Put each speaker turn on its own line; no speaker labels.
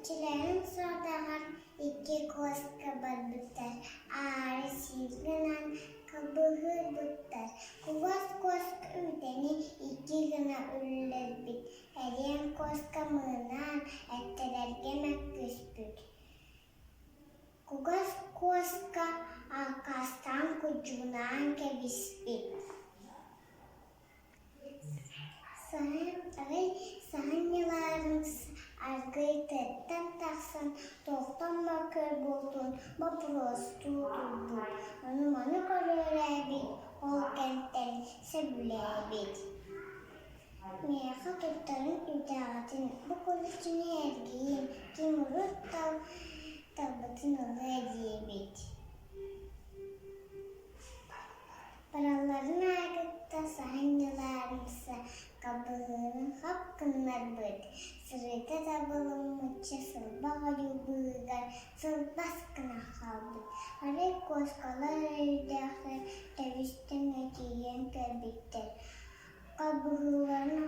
Çileğin Sardana iki koska biter. Ağrı silginen kabıhır biter. Koska üdeni iki gına üller bit. Eryen koska mığınan ettilergemek küspük. Koska akastan kucuğundan kevispik. Саһылlarınız argıyı tettem taksan, tohtan bakır buldun, baprostu tuldun. Onu görürebit, ol kentten sebülebit. Meğe tuttarın üdahatın, bu kılıçını ergiyin, kim urut tabbatın alı ediyebit. Paraların aygıtta sahnılarımsa kabığının hakkınlar bıd. Sırıda da bulunmuşça sılbağa yubığar, sılbaskına kalbıd. Arı Kуоскалар öydağlar, tevişten öteyen köbükler. Kabığların